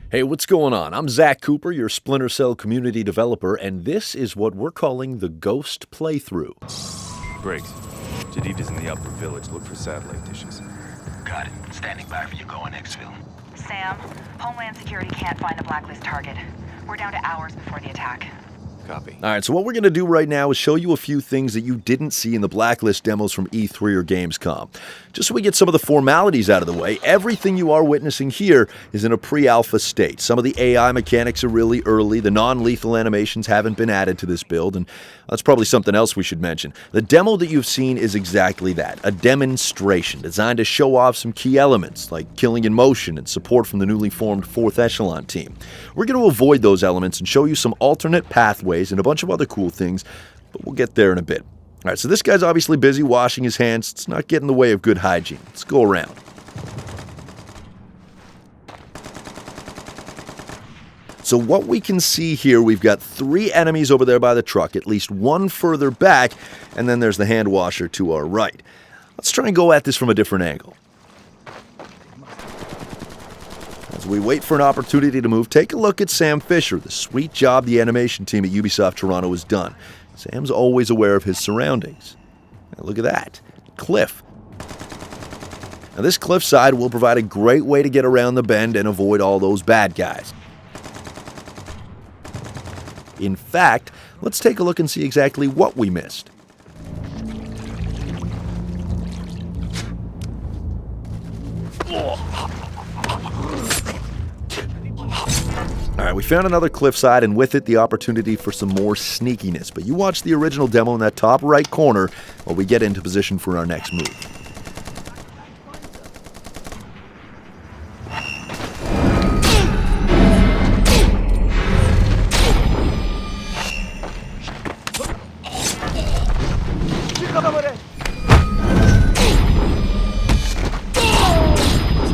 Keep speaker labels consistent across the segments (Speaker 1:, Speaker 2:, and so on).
Speaker 1: Hey, what's going on? I'm Zach Cooper, your Splinter Cell community developer, and this is what we're calling the Ghost Playthrough.
Speaker 2: Briggs, Jadita's in the upper village. Look for satellite dishes.
Speaker 3: Got it. Standing by for you going exfil.
Speaker 4: Sam, Homeland Security can't find the Blacklist target. We're down to hours before the attack.
Speaker 2: Copy.
Speaker 1: All right, so what we're going to do right now is show you a few things that you didn't see in the Blacklist demos from E3 or Gamescom. Just so we get some of the formalities out of the way, everything you are witnessing here is in a pre-alpha state. Some of the AI mechanics are really early, the non-lethal animations haven't been added to this build, and that's probably something else we should mention. The demo that you've seen is exactly that, a demonstration designed to show off some key elements, like killing in motion and support from the newly formed 4th Echelon team. We're going to avoid those elements and show you some alternate pathways and a bunch of other cool things, but we'll get there in a bit. All right, so this guy's obviously busy washing his hands. Let's not get in the way of good hygiene. Let's go around. So what we can see here, we've got 3 enemies over there by the truck, at least 1 further back, and then there's the hand washer to our right. Let's try and go at this from a different angle. As we wait for an opportunity to move, take a look at Sam Fisher, the sweet job the animation team at Ubisoft Toronto has done. Sam's always aware of his surroundings. Now look at that. Cliff. Now this cliffside will provide a great way to get around the bend and avoid all those bad guys. In fact, let's take a look and see exactly what we missed. Alright, we found another cliffside, and with it the opportunity for some more sneakiness. But you watch the original demo in that top right corner while we get into position for our next move.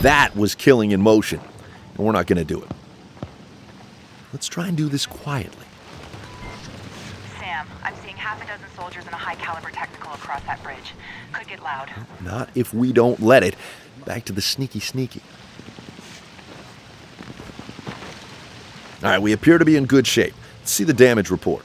Speaker 1: That was killing in motion, and we're not going to do it. Let's try and do this quietly.
Speaker 4: Sam, I'm seeing half a dozen soldiers in a high-caliber technical across that bridge. Could get loud.
Speaker 1: Not if we don't let it. Back to the sneaky. All right, we appear to be in good shape. Let's see the damage report.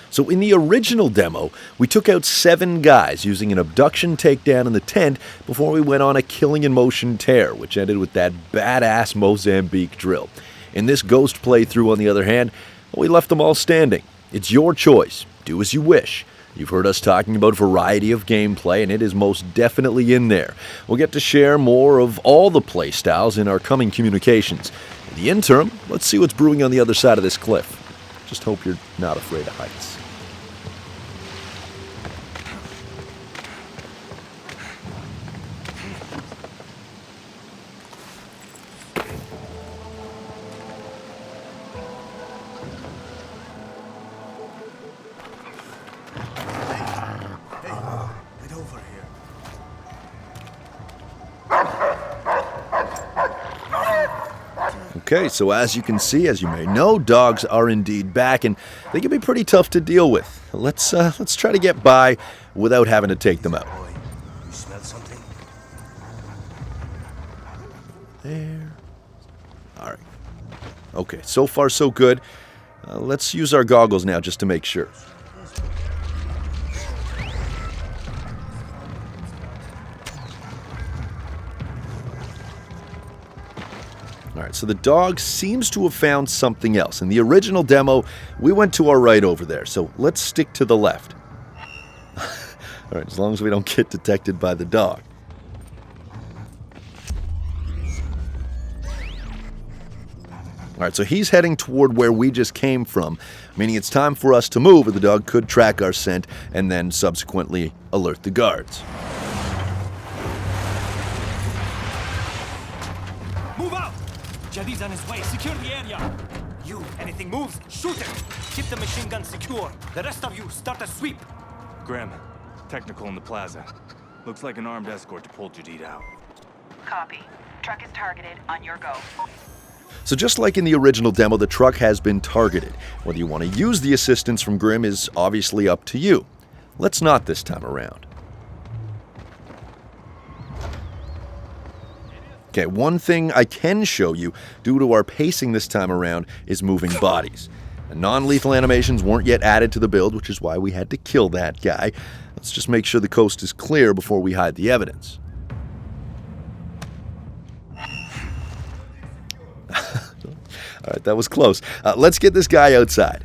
Speaker 1: So in the original demo, we took out 7 guys using an abduction takedown in the tent before we went on a killing in motion tear, which ended with that badass Mozambique drill. In this Ghost playthrough, on the other hand, we left them all standing. It's your choice. Do as you wish. You've heard us talking about variety of gameplay, and it is most definitely in there. We'll get to share more of all the playstyles in our coming communications. In the interim, let's see what's brewing on the other side of this cliff. Just hope you're not afraid of heights. Okay, so as you can see, as you may know, dogs are indeed back, and they can be pretty tough to deal with. Let's try to get by without having to take them out.
Speaker 3: Boy, you smell something?
Speaker 1: There. All right. Okay, so far so good. Let's use our goggles now just to make sure. Alright, so the dog seems to have found something else. In the original demo, we went to our right over there, so let's stick to the left. Alright, as long as we don't get detected by the dog. Alright, so he's heading toward where we just came from, meaning it's time for us to move, or the dog could track our scent and then subsequently alert the guards.
Speaker 5: Move out! Jadid's on his way. Secure the area. You, anything moves, shoot it. Keep the machine gun secure. The rest of you, start a sweep.
Speaker 2: Graham, technical in the plaza. Looks like an armed escort to pull Jadid out.
Speaker 4: Copy. Truck is targeted. On your go.
Speaker 1: So just like in the original demo, the truck has been targeted. Whether you want to use the assistance from Grim is obviously up to you. Let's not this time around. Okay, one thing I can show you, due to our pacing this time around, is moving bodies. And non-lethal animations weren't yet added to the build, which is why we had to kill that guy. Let's just make sure the coast is clear before we hide the evidence. All right, that was close. Let's get this guy outside.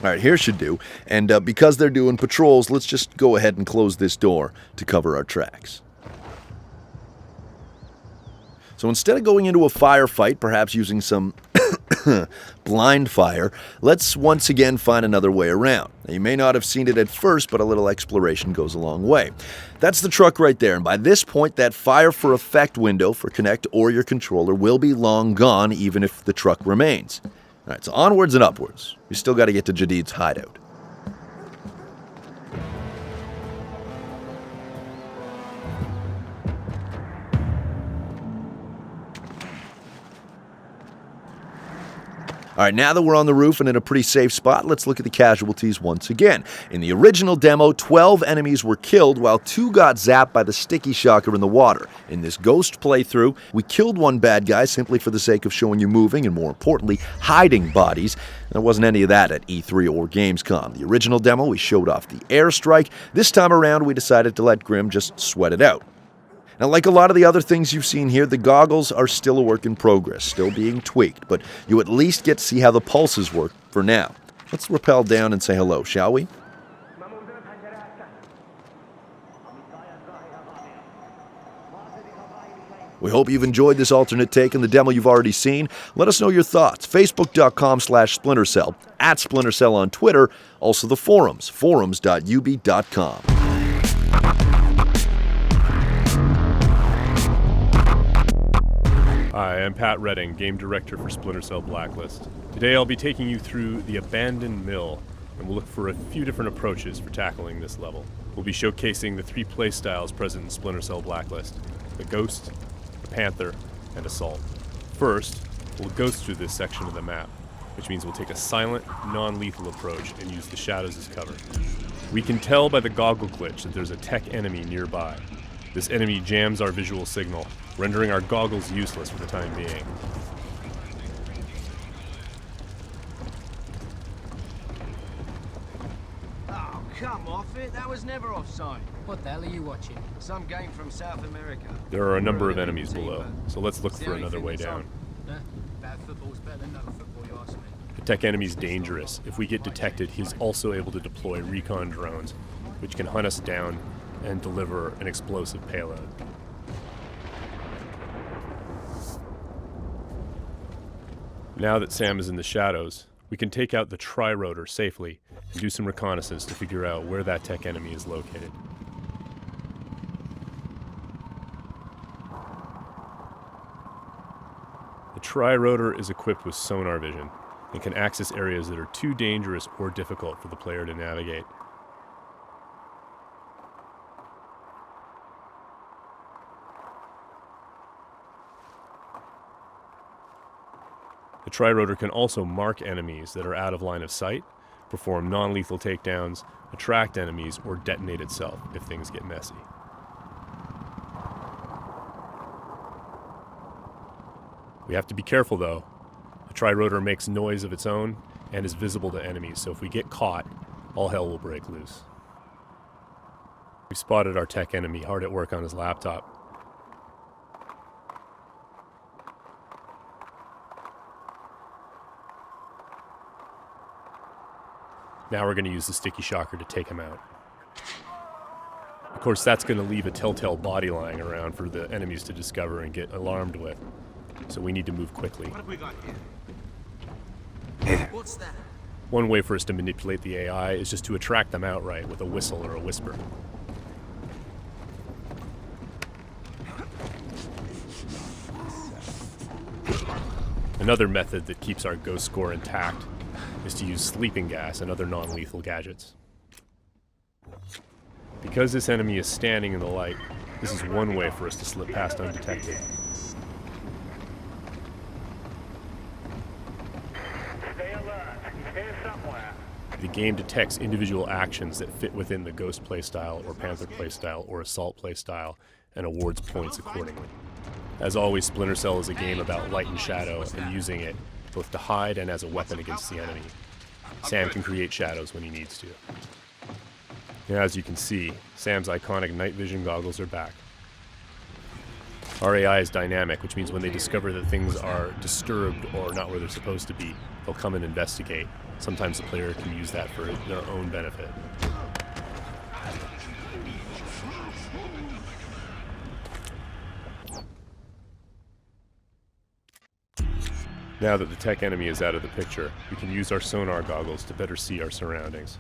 Speaker 1: All right, here should do. And because they're doing patrols, let's just go ahead and close this door to cover our tracks. So instead of going into a firefight, perhaps using some blind fire, let's once again find another way around. Now, you may not have seen it at first, but a little exploration goes a long way. That's the truck right there, and by this point, that fire for effect window for Connect or your controller will be long gone, even if the truck remains. All right, so onwards and upwards. We still got to get to Jadid's hideout. All right, now that we're on the roof and in a pretty safe spot, let's look at the casualties once again. In the original demo, 12 enemies were killed while 2 got zapped by the sticky shocker in the water. In this ghost playthrough, we killed one bad guy simply for the sake of showing you moving and, more importantly, hiding bodies. There wasn't any of that at E3 or Gamescom. The original demo, we showed off the airstrike. This time around, we decided to let Grim just sweat it out. Now, like a lot of the other things you've seen here, the goggles are still a work in progress, still being tweaked, but you at least get to see how the pulses work for now. Let's rappel down and say hello, shall we? We hope you've enjoyed this alternate take on the demo you've already seen. Let us know your thoughts. Facebook.com/SplinterCell, @SplinterCell on Twitter, also the forums, forums.ub.com.
Speaker 6: Hi, I'm Pat Redding, Game Director for Splinter Cell Blacklist. Today I'll be taking you through the Abandoned Mill, and we'll look for a few different approaches for tackling this level. We'll be showcasing the 3 playstyles present in Splinter Cell Blacklist: the Ghost, the Panther, and Assault. First, we'll ghost through this section of the map, which means we'll take a silent, non-lethal approach and use the shadows as cover. We can tell by the goggle glitch that there's a tech enemy nearby. This enemy jams our visual signal, rendering our goggles useless for the time being.
Speaker 7: Oh, come off it. That was never offside.
Speaker 8: What the hell are you watching?
Speaker 7: Some game from South America.
Speaker 6: There are a number of enemies below, so let's look for another way down.
Speaker 8: Bad football's better than no football, you ask me.
Speaker 6: The tech enemy's dangerous. If we get detected, he's also able to deploy recon drones, which can hunt us down and deliver an explosive payload. Now that Sam is in the shadows, we can take out the tri-rotor safely and do some reconnaissance to figure out where that tech enemy is located. The tri-rotor is equipped with sonar vision and can access areas that are too dangerous or difficult for the player to navigate. The tri-rotor can also mark enemies that are out of line of sight, perform non-lethal takedowns, attract enemies, or detonate itself if things get messy. We have to be careful though. The tri-rotor makes noise of its own and is visible to enemies, so if we get caught, all hell will break loose. We've spotted our tech enemy hard at work on his laptop. Now we're going to use the sticky shocker to take him out. Of course, that's going to leave a telltale body lying around for the enemies to discover and get alarmed with. So we need to move quickly.
Speaker 7: What have we got here? What's that?
Speaker 6: One way for us to manipulate the AI is just to attract them outright with a whistle or a whisper. Another method that keeps our ghost score intact is to use sleeping gas and other non-lethal gadgets. Because this enemy is standing in the light, this is one way for us to slip past undetected. The game detects individual actions that fit within the Ghost playstyle or Panther playstyle or Assault playstyle and awards points accordingly. As always, Splinter Cell is a game about light and shadow and using it both to hide and as a weapon against the enemy. Sam can create shadows when he needs to. Now, as you can see, Sam's iconic night vision goggles are back. Our AI is dynamic, which means when they discover that things are disturbed or not where they're supposed to be, they'll come and investigate. Sometimes the player can use that for their own benefit. Now that the tech enemy is out of the picture, we can use our sonar goggles to better see our surroundings.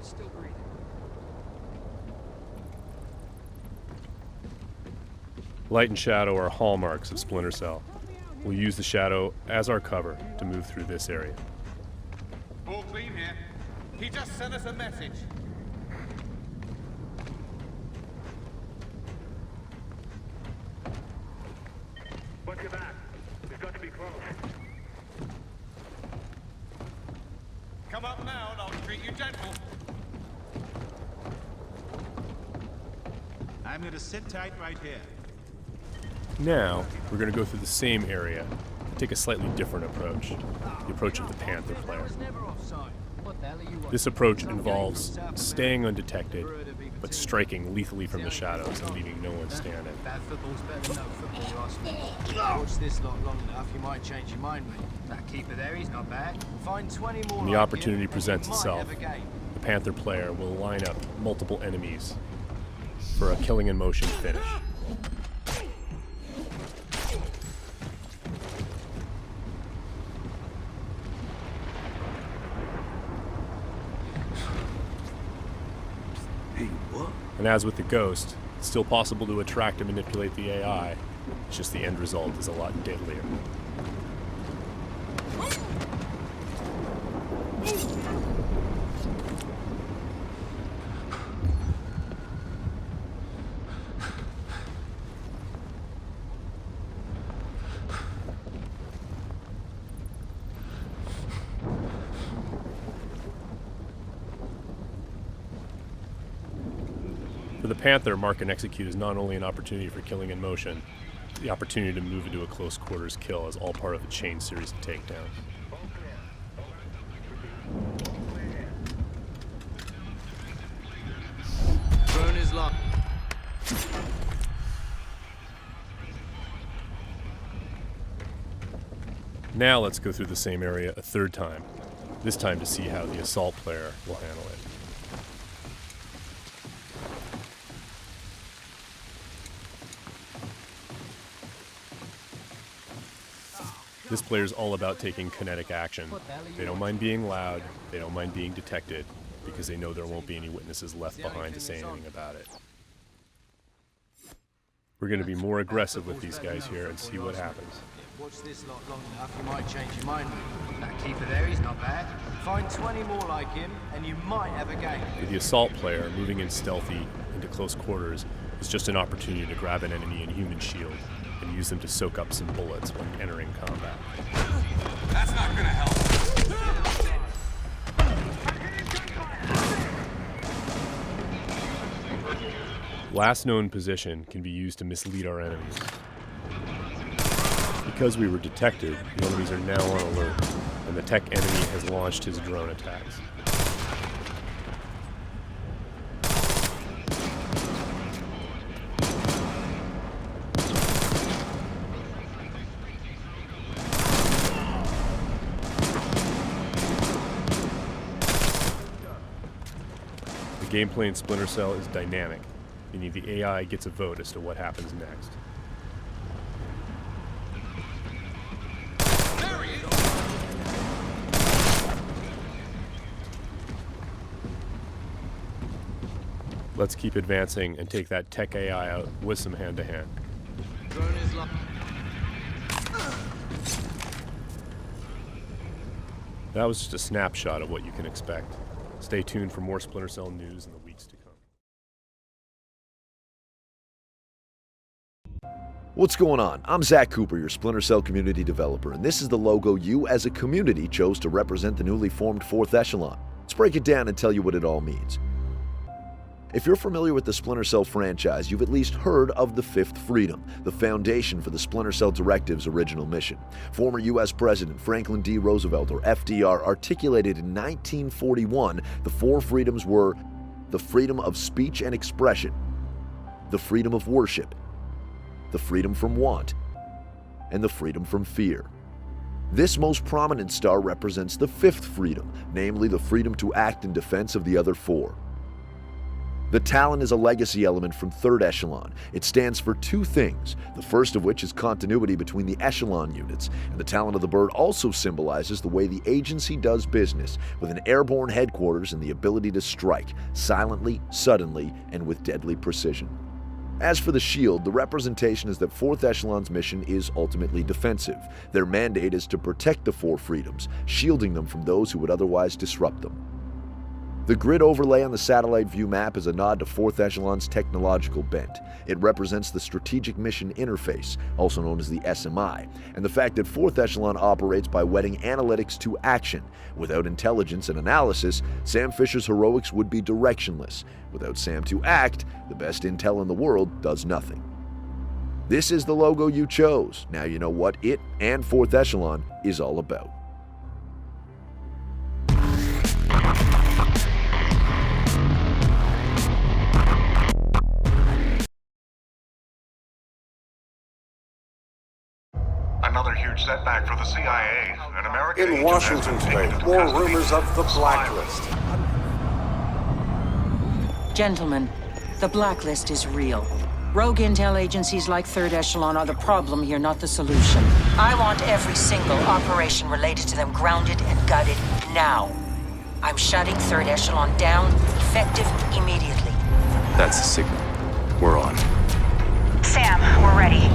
Speaker 8: Still breathing.
Speaker 6: Light and shadow are hallmarks of Splinter Cell. We'll use the shadow as our cover to move through this area.
Speaker 9: All clean here. He just sent us a message.
Speaker 10: Watch your back. We've got to be close.
Speaker 9: Come up now and I'll treat you gentle.
Speaker 10: I'm gonna sit tight right here.
Speaker 6: Now, we're going to go through the same area and take a slightly different approach, the approach of the Panther player.
Speaker 8: What the hell are you watching?
Speaker 6: This approach involves staying undetected, but striking lethally from the shadows and leaving no one standing.
Speaker 8: Bad football's better than no football, you ask me. Watch this lot long enough, you might change your mind, mate. That keeper there, he's not bad. Find 20 more
Speaker 6: When the
Speaker 8: like
Speaker 6: opportunity
Speaker 8: him,
Speaker 6: presents
Speaker 8: and you
Speaker 6: itself,
Speaker 8: might have a game.
Speaker 6: the Panther player will line up multiple enemies for a killing in motion finish. And as with the Ghost, it's still possible to attract and manipulate the AI. It's just the end result is a lot deadlier. For the Panther, mark and execute is not only an opportunity for killing in motion, the opportunity to move into a close quarters kill is all part of a chain series of takedowns.
Speaker 8: Drone is locked.
Speaker 6: Now let's go through the same area a third time, this time to see how the Assault player will handle it. This player's all about taking kinetic action. They don't mind being loud, they don't mind being detected, because they know there won't be any witnesses left behind to say anything about it. We're going to be more aggressive with these guys here and see what happens.
Speaker 8: Watch this lot long enough, you might change your mind, mate. That keeper there, he's not bad. Find 20 more like him, and you might have a game.
Speaker 6: For the Assault player, moving in stealthy into close quarters is just an opportunity to grab an enemy in human shield and use them to soak up some bullets when entering combat.
Speaker 9: That's not gonna help.
Speaker 6: Last known position can be used to mislead our enemies. Because we were detected, the enemies are now on alert, and the tech enemy has launched his drone attacks. The gameplay in Splinter Cell is dynamic. meaning the AI gets a vote as to what happens next.
Speaker 9: There he is!
Speaker 6: Let's keep advancing and take that tech AI out with some hand-to-hand.
Speaker 8: Drone is locked.
Speaker 6: That was just a snapshot of what you can expect. Stay tuned for more Splinter Cell news in the weeks to come.
Speaker 1: What's going on? I'm Zach Cooper, your Splinter Cell community developer, and this is the logo you as a community chose to represent the newly formed 4th Echelon. Let's break it down and tell you what it all means. If you're familiar with the Splinter Cell franchise, you've at least heard of the Fifth Freedom, the foundation for the Splinter Cell Directive's original mission. Former U.S. President Franklin D. Roosevelt, or FDR, articulated in 1941 the 4 freedoms were the freedom of speech and expression, the freedom of worship, the freedom from want, and the freedom from fear. This most prominent star represents the 5th freedom, namely the freedom to act in defense of the other 4. The Talon is a legacy element from 3rd Echelon. It stands for 2 things, the first of which is continuity between the Echelon units, and the Talon of the Bird also symbolizes the way the agency does business, with an airborne headquarters and the ability to strike, silently, suddenly, and with deadly precision. As for the Shield, the representation is that 4th Echelon's mission is ultimately defensive. Their mandate is to protect the 4 freedoms, shielding them from those who would otherwise disrupt them. The grid overlay on the satellite view map is a nod to 4th Echelon's technological bent. It represents the Strategic Mission Interface, also known as the SMI, and the fact that 4th Echelon operates by wedding analytics to action. Without intelligence and analysis, Sam Fisher's heroics would be directionless. Without Sam to act, the best intel in the world does nothing. This is the logo you chose. Now you know what it and 4th Echelon is all about.
Speaker 11: Another huge setback for the CIA. An American
Speaker 12: In Washington State, more rumors of the Blacklist.
Speaker 13: Gentlemen, the Blacklist is real. Rogue intel agencies like 3rd Echelon are the problem here, not the solution. I want every single operation related to them grounded and gutted now. I'm shutting 3rd Echelon down, effective immediately.
Speaker 2: That's the signal. We're on.
Speaker 4: Sam, we're ready.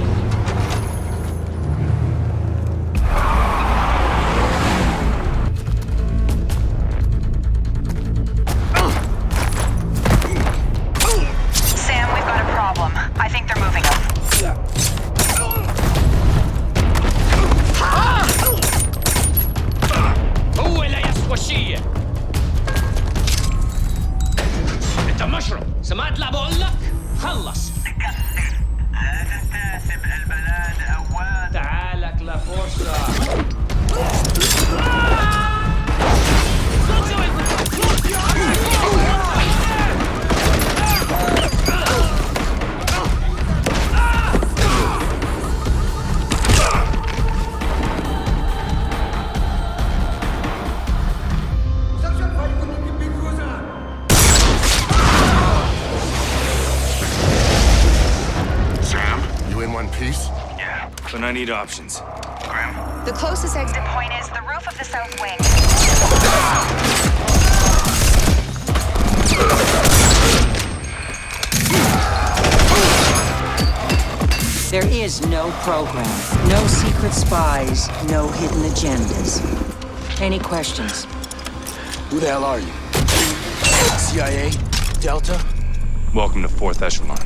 Speaker 4: Sam, we've got a problem. I think they're moving up.
Speaker 5: هو لا يسوى شيء. انت مشروم، سمعت لا بقول لك؟ خلص.
Speaker 8: هذا تاسم البلاد أوان.
Speaker 5: تعالك لفرصة.
Speaker 2: But I need options.
Speaker 4: The closest exit point is the roof of the south wing.
Speaker 13: There is no program, no secret spies, no hidden agendas. Any questions?
Speaker 3: Who the hell are you? CIA? Delta?
Speaker 2: Welcome to 4th Echelon.